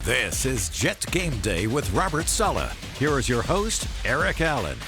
This is Jets Game Day with Robert Saleh. Here is your host, Eric Allen.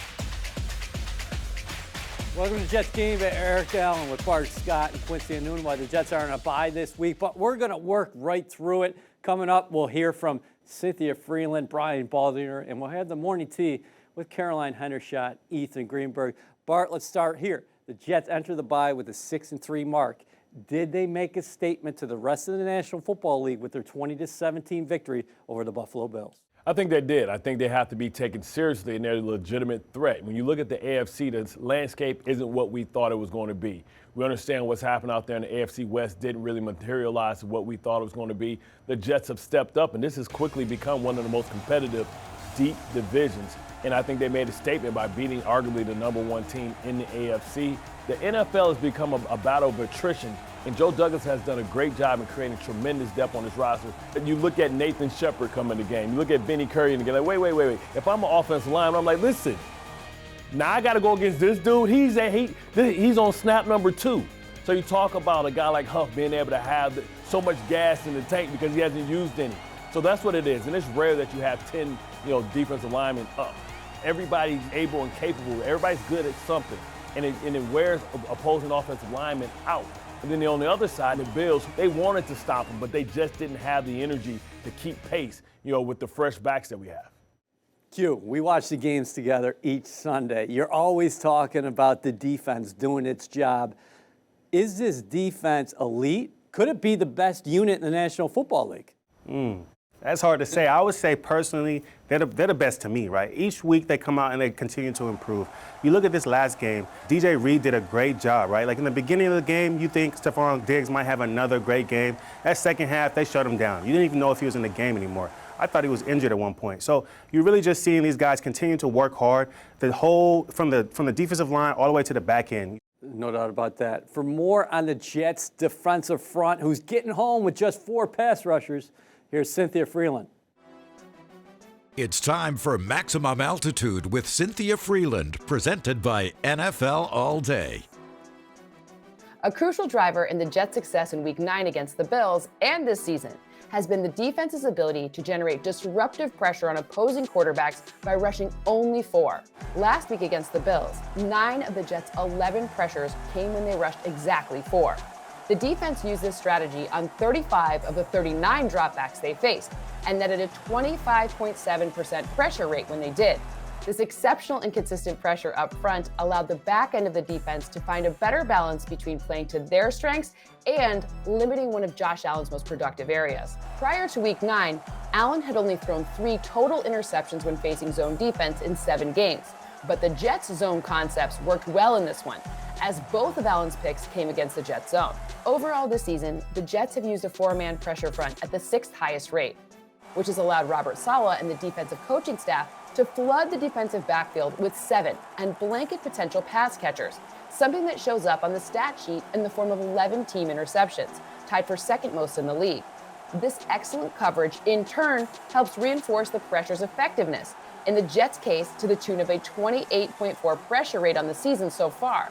Welcome to Jets Game Day. Eric Allen with Bart Scott and Quincy and Why the Jets aren't a bye this week, but we're going to work right through it. Coming up, we'll hear from Cynthia Freeland, Brian Baldinger, and we'll have the morning tea with Caroline Hendershot, Ethan Greenberg. Bart, let's start here. The Jets enter the bye with a 6-3 mark. Did they make a statement to the rest of the National Football League with their 20-17 victory over the Buffalo Bills? I think they did. I think they have to be taken seriously, and they're a legitimate threat. When you look at the AFC, the landscape isn't what we thought it was going to be. We understand what's happened out there in the AFC West didn't really materialize what we thought it was going to be. The Jets have stepped up, and this has quickly become one of the most competitive, deep divisions. And I think they made a statement by beating arguably the number one team in the AFC. The NFL has become a battle of attrition, and Joe Douglas has done a great job in creating tremendous depth on his roster. And you look at Nathan Shepard come in the game. You look at Benny Curry and you're like, wait. If I'm an offensive lineman, I'm like, listen, now I got to go against this dude. He's on snap number 2. So you talk about a guy like Huff being able to have so much gas in the tank because he hasn't used any. So that's what it is, and it's rare that you have 10, defensive linemen up. Everybody's able and capable. Everybody's good at something, and it wears opposing offensive linemen out. And then on the other side, the Bills, they wanted to stop them, but they just didn't have the energy to keep pace, with the fresh backs that we have. Q, we watch the games together each Sunday. You're always talking about the defense doing its job. Is this defense elite? Could it be the best unit in the National Football League? That's hard to say. I would say personally, they're the best to me, right? Each week they come out and they continue to improve. You look at this last game, DJ Reed did a great job, right? Like in the beginning of the game, you think Stephon Diggs might have another great game. That second half, they shut him down. You didn't even know if he was in the game anymore. I thought he was injured at one point. So you're really just seeing these guys continue to work hard. From the defensive line all the way to the back end. No doubt about that. For more on the Jets' defensive front, who's getting home with just 4 pass rushers, here's Cynthia Freeland. It's time for Maximum Altitude with Cynthia Freeland, presented by NFL All Day. A crucial driver in the Jets' success in Week 9 against the Bills and this season has been the defense's ability to generate disruptive pressure on opposing quarterbacks by rushing only 4. Last week against the Bills, 9 of the Jets' 11 pressures came when they rushed exactly 4. The defense used this strategy on 35 of the 39 dropbacks they faced and netted a 25.7% pressure rate when they did. This exceptional and consistent pressure up front allowed the back end of the defense to find a better balance between playing to their strengths and limiting one of Josh Allen's most productive areas. Prior to Week 9, Allen had only thrown 3 total interceptions when facing zone defense in 7 games. But the Jets' zone concepts worked well in this one, as both of Allen's picks came against the Jets' zone. Overall this season, the Jets have used a 4-man pressure front at the 6th highest rate, which has allowed Robert Saleh and the defensive coaching staff to flood the defensive backfield with 7 and blanket potential pass catchers, something that shows up on the stat sheet in the form of 11 team interceptions, tied for second most in the league. This excellent coverage, in turn, helps reinforce the pressure's effectiveness, in the Jets' case to the tune of a 28.4 pressure rate on the season so far.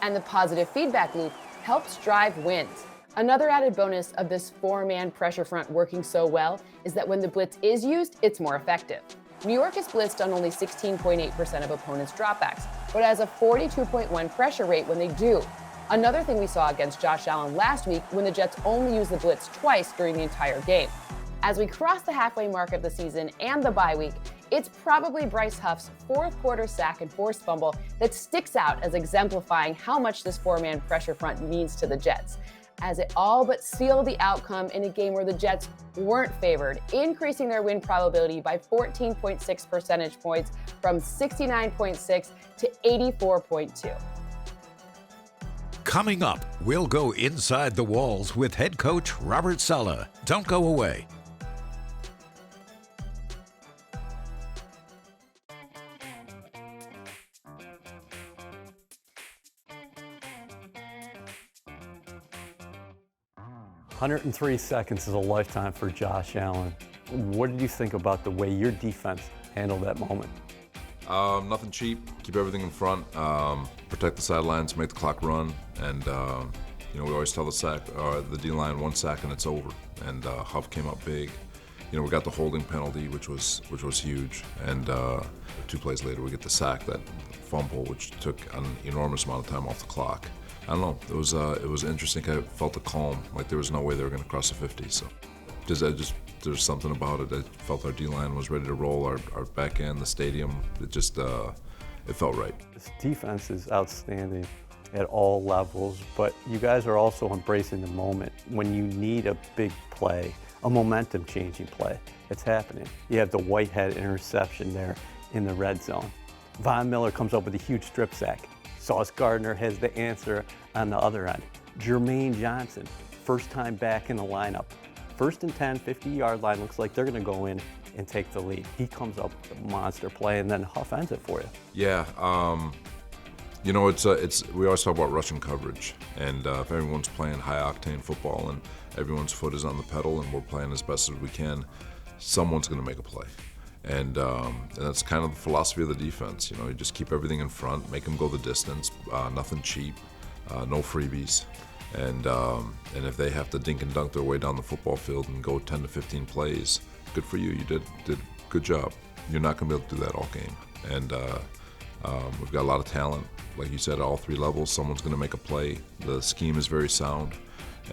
And the positive feedback loop helps drive wins. Another added bonus of this 4-man pressure front working so well is that when the blitz is used, it's more effective. New York is blitzed on only 16.8% of opponents' dropbacks, but has a 42.1 pressure rate when they do. Another thing we saw against Josh Allen last week when the Jets only used the blitz twice during the entire game. As we cross the halfway mark of the season and the bye week, it's probably Bryce Huff's 4th quarter sack and forced fumble that sticks out as exemplifying how much this 4-man pressure front means to the Jets, as it all but sealed the outcome in a game where the Jets weren't favored, increasing their win probability by 14.6 percentage points from 69.6 to 84.2. Coming up, we'll go inside the walls with head coach Robert Saleh. Don't go away. "103 seconds is a lifetime for Josh Allen." What did you think about the way your defense handled that moment? Nothing cheap. Keep everything in front. Protect the sidelines. Make the clock run. And we always tell the D line 1 sack and it's over. And Huff came up big. we got the holding penalty, which was huge, and 2 plays later we get the sack, that fumble, which took an enormous amount of time off the clock. I don't know. It was interesting. I felt a calm, like there was no way they were going to cross the 50. So there's something about it. I felt our D-line was ready to roll. Our back end, the stadium, it felt right. This defense is outstanding at all levels, but you guys are also embracing the moment when you need a big play, a momentum-changing play. It's happening. You have the Whitehead interception there in the red zone. Von Miller comes up with a huge strip sack. Sauce Gardner has the answer on the other end. Jermaine Johnson, first time back in the lineup. 1st and 10, 50-yard line, looks like they're going to go in and take the lead. He comes up with a monster play, and then Huff ends it for you. Yeah, we always talk about rushing coverage, and if everyone's playing high-octane football and everyone's foot is on the pedal and we're playing as best as we can, someone's going to make a play. And that's kind of the philosophy of the defense. You just keep everything in front, make them go the distance, nothing cheap, no freebies. And if they have to dink and dunk their way down the football field and go 10 to 15 plays, good for you. You did a good job. You're not going to be able to do that all game. And we've got a lot of talent. Like you said, at all 3 levels, someone's going to make a play. The scheme is very sound,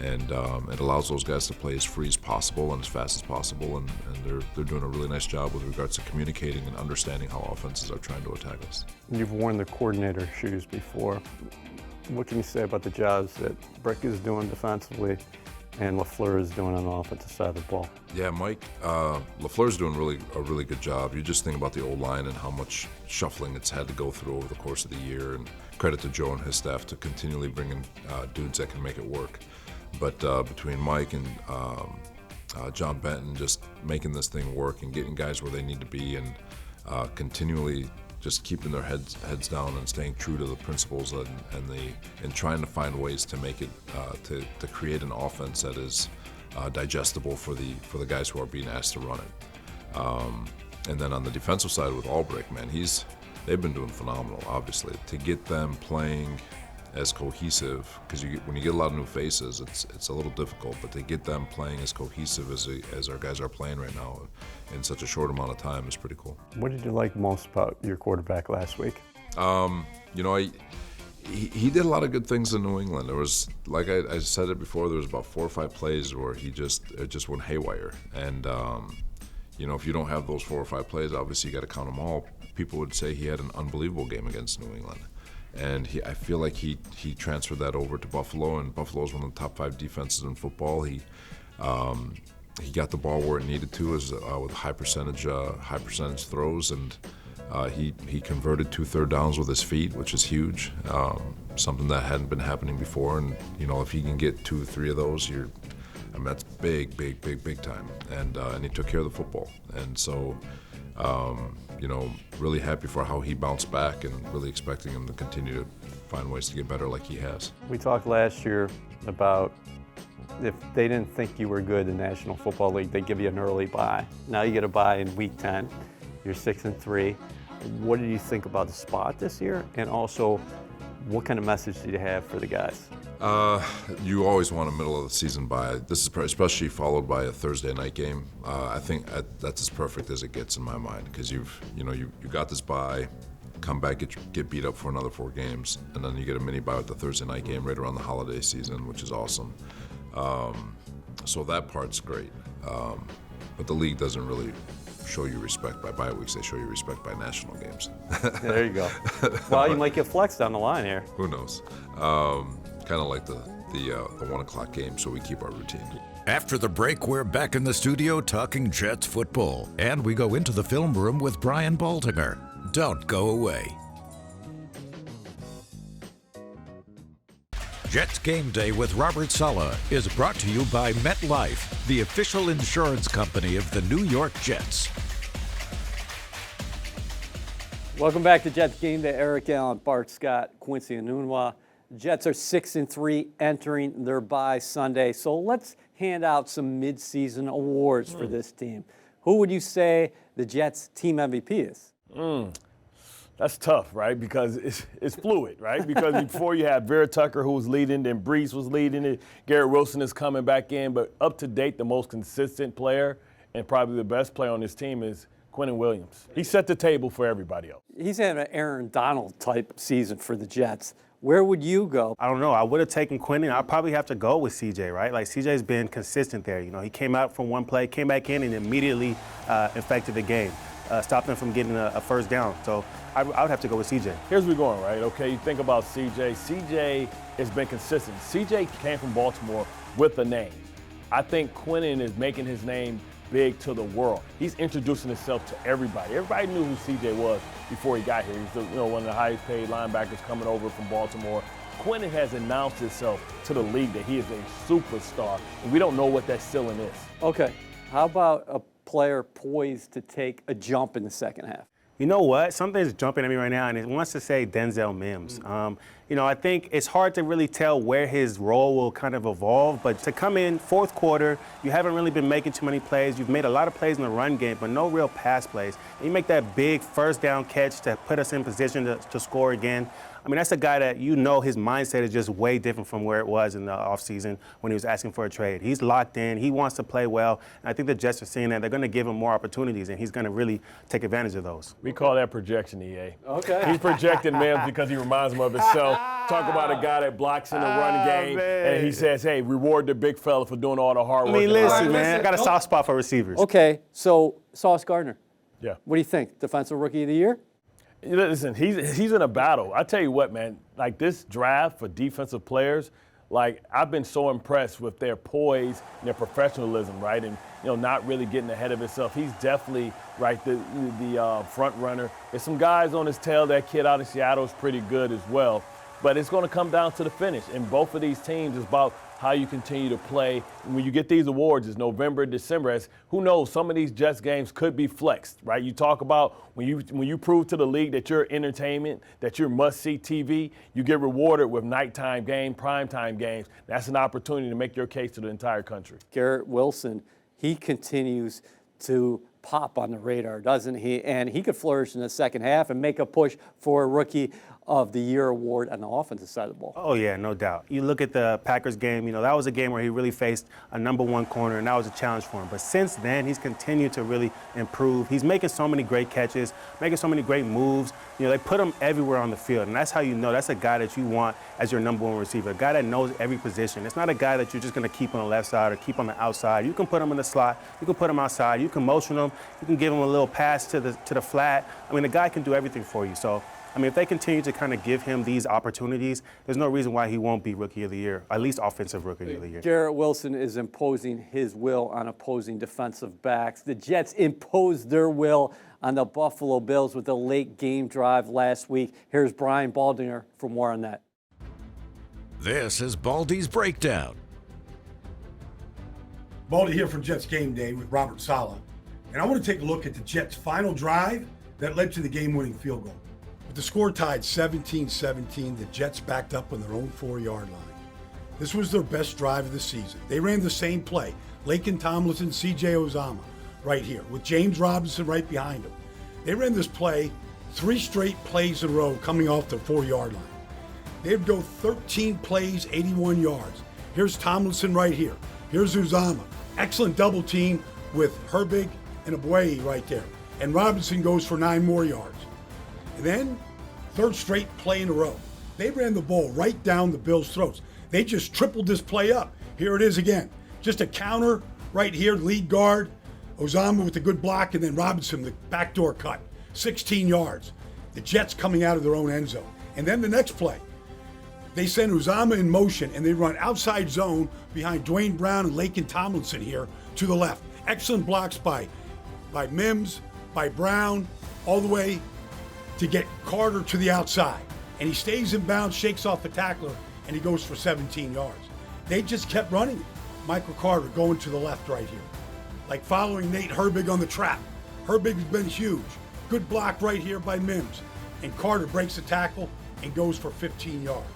and it allows those guys to play as free as possible and as fast as possible. And they're doing a really nice job with regards to communicating and understanding how offenses are trying to attack us. You've worn the coordinator shoes before. What can you say about the jobs that Brick is doing defensively and LaFleur is doing on the offensive side of the ball? Yeah, Mike, LaFleur's doing a really good job. You just think about the O-line and how much shuffling it's had to go through over the course of the year, and credit to Joe and his staff to continually bring in dudes that can make it work. But between Mike and John Benton just making this thing work and getting guys where they need to be, and continually just keeping their heads down and staying true to the principles and trying to find ways to make it to create an offense that is digestible for the guys who are being asked to run it. And then on the defensive side with Albrecht, man, they've been doing phenomenal. Obviously, to get them playing as cohesive, because when you get a lot of new faces, it's a little difficult. But to get them playing as cohesive as our guys are playing right now in such a short amount of time is pretty cool. What did you like most about your quarterback last week? He did a lot of good things in New England. There was, like I said it before, there was about 4 or 5 plays where it just went haywire. And if you don't have those 4 or 5 plays, obviously you got to count them all. People would say he had an unbelievable game against New England. And I feel like he transferred that over to Buffalo, and Buffalo is one of the top 5 defenses in football. He got the ball where it needed to, with high percentage throws, and he converted 2 third downs with his feet, which is huge, something that hadn't been happening before. And if he can get 2 or 3 of those, that's big time. And he took care of the football, and so. Really happy for how he bounced back, and really expecting him to continue to find ways to get better like he has. We talked last year about if they didn't think you were good in the National Football League, they'd give you an early bye. Now you get a bye in Week 10. You're 6-3. What did you think about the spot this year? And also, what kind of message did you have for the guys? You always want a middle of the season bye. This is especially followed by a Thursday night game. I think that's as perfect as it gets in my mind, because you got this bye, come back, get beat up for another 4 games, and then you get a mini bye with the Thursday night game right around the holiday season, which is awesome. So that part's great. But the league doesn't really show you respect by bye weeks. They show you respect by national games. There you go. Well, you might get flexed on the line here. Who knows? Kind of like the 1 o'clock game, so we keep our routine. After the break, we're back in the studio talking Jets football, and we go into the film room with Brian Baldinger. Don't go away. Jets Game Day with Robert Saleh is brought to you by MetLife, the official insurance company of the New York Jets. Welcome back to Jets Game Day. Eric Allen, Bart Scott, Quincy Enunwa. Jets are 6-3 entering their bye Sunday. So let's hand out some midseason awards for this team. Who would you say the Jets team MVP is? That's tough, right? Because it's fluid, right? Because before you had Vera Tucker, who was leading, then Brees was leading it. Garrett Wilson is coming back in. But up to date, the most consistent player and probably the best player on this team is Quentin Williams. He set the table for everybody else. He's had an Aaron Donald type season for the Jets. Where would you go? I don't know. I would have taken Quentin. I'd probably have to go with CJ, right? Like, CJ's been consistent there. You know, he came out from one play, came back in, and immediately affected the game. Stopped them from getting a first down. So I would have to go with CJ. Here's where we're going, right? Okay, you think about CJ. CJ has been consistent. CJ came from Baltimore with a name. I think Quentin is making his name big to the world. He's introducing himself to everybody. Everybody knew who CJ was before he got here. He's one of the highest paid linebackers coming over from Baltimore. Quentin has announced himself to the league that he is a superstar, and we don't know what that ceiling is. Okay, how about a player poised to take a jump in the second half? You know what? Something's jumping at me right now, and it wants to say Denzel Mims. You know, I think it's hard to really tell where his role will kind of evolve, but to come in fourth quarter, you haven't really been making too many plays. You've made a lot of plays in the run game, but no real pass plays. And you make that big first down catch to put us in position to score again. I mean, that's a guy that you know his mindset is just way different from where it was in the offseason when he was asking for a trade. He's locked in. He wants to play well. And I think the Jets are seeing that. They're going to give him more opportunities, and he's going to really take advantage of those. We call that projection, EA. Okay. He's projecting Mims because he reminds him of himself. Talk about a guy that blocks in the run game, man. and he says, hey, reward the big fella for doing all the hard work. I mean, listen, man, I got a soft spot for receivers. Okay, so Sauce Gardner. Yeah. What do you think? Defensive Rookie of the Year? Listen, he's in a battle. I tell you what, man, like this draft for defensive players, like I've been so impressed with their poise and their professionalism, right? And, not really getting ahead of himself. He's definitely, right, the front runner. There's some guys on his tail. That kid out of Seattle is pretty good as well. But it's going to come down to the finish. And both of these teams is about how you continue to play. And when you get these awards, it's November, December. As who knows, some of these Jets games could be flexed, right? You talk about when you prove to the league that you're entertainment, that you're must-see TV, you get rewarded with nighttime game, primetime games. That's an opportunity to make your case to the entire country. Garrett Wilson, he continues to pop on the radar, doesn't he? And he could flourish in the second half and make a push for a Rookie of the Year award on the offensive side of the ball. Oh, yeah, no doubt. You look at the Packers game, that was a game where he really faced a number one corner, and that was a challenge for him. But since then, he's continued to really improve. He's making so many great catches, making so many great moves. They put him everywhere on the field, and that's how you know that's a guy that you want as your number one receiver, a guy that knows every position. It's not a guy that you're just going to keep on the left side or keep on the outside. You can put him in the slot. You can put him outside. You can motion him. You can give him a little pass to the flat. I mean, the guy can do everything for you. So, I mean, if they continue to kind of give him these opportunities, there's no reason why he won't be Rookie of the Year, at least Offensive Rookie of the Year. Garrett Wilson is imposing his will on opposing defensive backs. The Jets imposed their will on the Buffalo Bills with a late game drive last week. Here's Brian Baldinger for more on that. This is Baldy's Breakdown. Baldy here from Jets Game Day with Robert Saleh. And I want to take a look at the Jets' final drive that led to the game-winning field goal. With the score tied 17-17, the Jets backed up on their own 4-yard line. This was their best drive of the season. They ran the same play, Laken Tomlinson, C.J. Uzomah, right here, with James Robinson right behind him. They ran this play 3 straight plays in a row coming off their 4-yard line. They'd go 13 plays, 81 yards. Here's Tomlinson right here. Here's Uzomah. Excellent double team with Herbig and Abway right there. And Robinson goes for 9 more yards. And then, 3rd straight play in a row. They ran the ball right down the Bills' throats. They just tripled this play up. Here it is again. Just a counter right here, lead guard. Uzomah with a good block, and then Robinson, the backdoor cut. 16 yards. The Jets coming out of their own end zone. And then the next play. They send Uzomah in motion, and they run outside zone behind Dwayne Brown and Laken Tomlinson here to the left. Excellent blocks by Mims, by Brown, all the way to get Carter to the outside. And he stays in bounds, shakes off the tackler, and he goes for 17 yards. They just kept running it. Michael Carter going to the left right here. Like following Nate Herbig on the trap. Herbig has been huge. Good block right here by Mims. And Carter breaks the tackle and goes for 15 yards.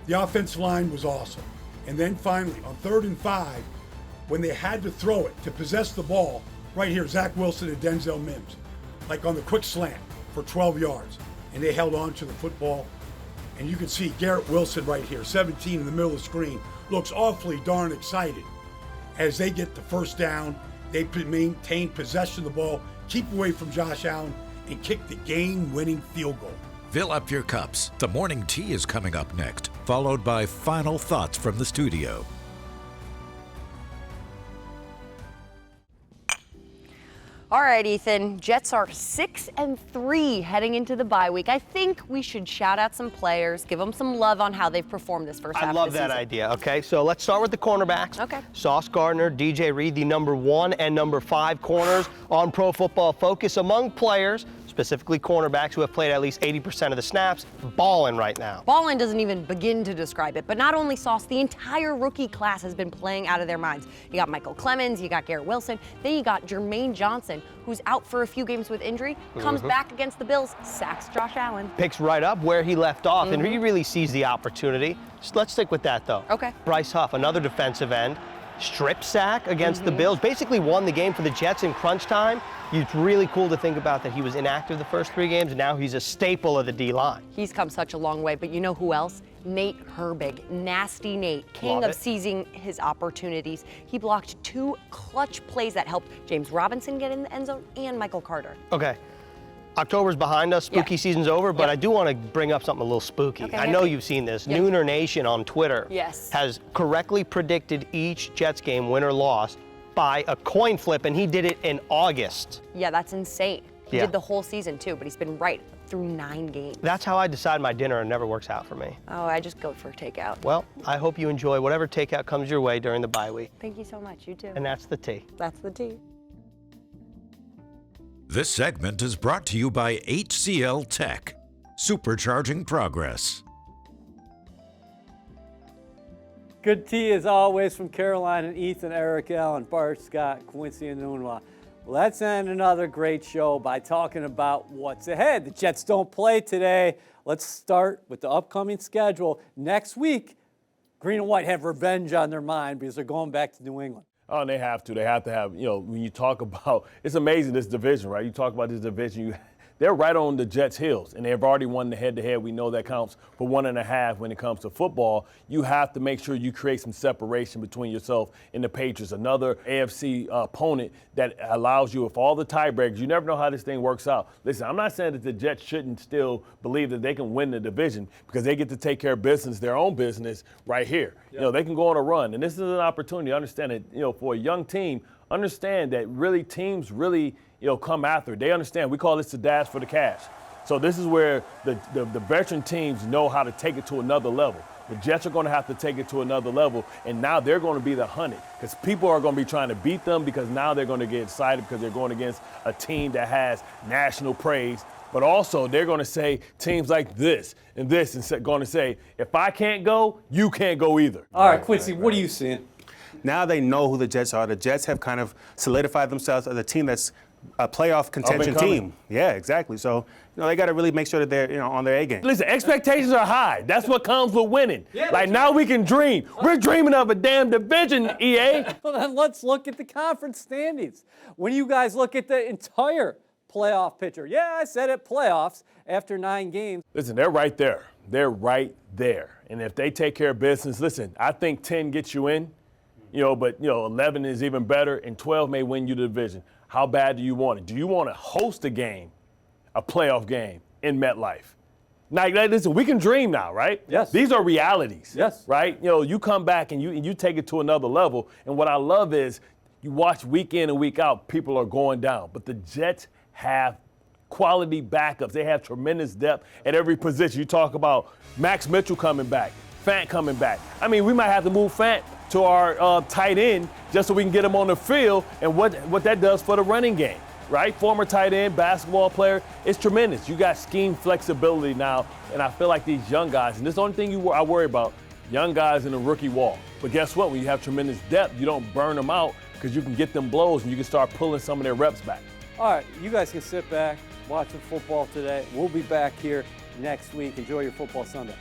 The offensive line was awesome. And then finally, on 3rd and 5, when they had to throw it to possess the ball, right here, Zach Wilson and Denzel Mims, like on the quick slant for 12 yards. And they held on to the football. And you can see Garrett Wilson right here, 17 in the middle of the screen, looks awfully darn excited as they get the first down They maintain possession of the ball, keep away from Josh Allen, and kick the game-winning field goal. Fill up your cups. The morning tea is coming up next, followed by final thoughts from the studio. All right, Ethan, Jets are 6-3 heading into the bye week. I think we should shout out some players, give them some love on how they've performed this first half of the season. I love that idea. Okay, so let's start with the cornerbacks. Okay. Sauce Gardner, DJ Reed, the number 1 and number 5 corners on Pro Football Focus among players, specifically cornerbacks who have played at least 80% of the snaps, balling right now. Balling doesn't even begin to describe it, but not only Sauce, the entire rookie class has been playing out of their minds. You got Michael Clemens, you got Garrett Wilson, then you got Jermaine Johnson, who's out for a few games with injury, comes back against the Bills, sacks Josh Allen. Picks right up where he left off, and he really sees the opportunity. Just let's stick with that, though. Okay. Bryce Huff, another defensive end, strip sack against the Bills, basically won the game for the Jets in crunch time. It's really cool to think about that he was inactive the first 3 games, and now he's a staple of the D-line. He's come such a long way, but you know who else? Nate Herbig, Nasty Nate, king of seizing his opportunities. He blocked 2 clutch plays that helped James Robinson get in the end zone and Michael Carter. Okay. October's behind us, spooky season's over, but I do want to bring up something a little spooky. Okay, I know you've seen this. Yes. Nooner Nation on Twitter has correctly predicted each Jets game, win or loss, by a coin flip, and he did it in August. Yeah, that's insane. He did the whole season too, but he's been right through 9 games. That's how I decide my dinner, and it never works out for me. Oh, I just go for takeout. Well, I hope you enjoy whatever takeout comes your way during the bye week. Thank you so much, you too. And that's the tea. That's the tea. This segment is brought to you by HCL Tech, supercharging progress. Good tea as always from Caroline and Ethan, Eric Allen, Bart Scott, Quincy and Nunwa. Let's end another great show by talking about what's ahead. The Jets don't play today. Let's start with the upcoming schedule. Next week, Green and White have revenge on their mind because they're going back to New England. Oh, and they have to. They have to have, when you talk about, it's amazing this division, right? You talk about this division, they're right on the Jets' heels, and they've already won the head-to-head. We know that counts for 1.5 when it comes to football. You have to make sure you create some separation between yourself and the Patriots, another AFC opponent that allows you, with all the tiebreakers, you never know how this thing works out. Listen, I'm not saying that the Jets shouldn't still believe that they can win the division because they get to take care of business, their own business, right here. Yep. They can go on a run, and this is an opportunity to understand that, for a young team, understand that really teams really – come after it. They understand. We call this the dash for the cash. So this is where the veteran teams know how to take it to another level. The Jets are going to have to take it to another level, and now they're going to be the hunted because people are going to be trying to beat them because now they're going to get excited because they're going against a team that has national praise. But also they're going to say teams like this and going to say, if I can't go, you can't go either. All right, Quincy, what are you seeing? Now they know who the Jets are. The Jets have kind of solidified themselves as a team that's a playoff contention team. Yeah, exactly. So, they got to really make sure that they're, on their A game. Listen, expectations are high. That's what comes with winning. Yeah, now we can dream. We're dreaming of a damn division, EA. Well, then let's look at the conference standings. When you guys look at the entire playoff picture, I said it, playoffs after 9 games. Listen, they're right there. They're right there. And if they take care of business, listen, I think 10 gets you in, but 11 is even better, and 12 may win you the division. How bad do you want it? Do you want to host a game, a playoff game in MetLife? Now, listen, we can dream now, right? Yes. These are realities. Yes. Right? You come back and you take it to another level. And what I love is you watch week in and week out, people are going down. But the Jets have quality backups. They have tremendous depth at every position. You talk about Max Mitchell coming back, Fant coming back. I mean, we might have to move Fant to our tight end just so we can get him on the field and what that does for the running game, right? Former tight end, basketball player, it's tremendous. You got scheme flexibility now, and I feel like these young guys, and this is the only thing I worry about, young guys in the rookie wall. But guess what? When you have tremendous depth, you don't burn them out because you can get them blows and you can start pulling some of their reps back. All right, you guys can sit back, watch the football today. We'll be back here next week. Enjoy your football Sunday.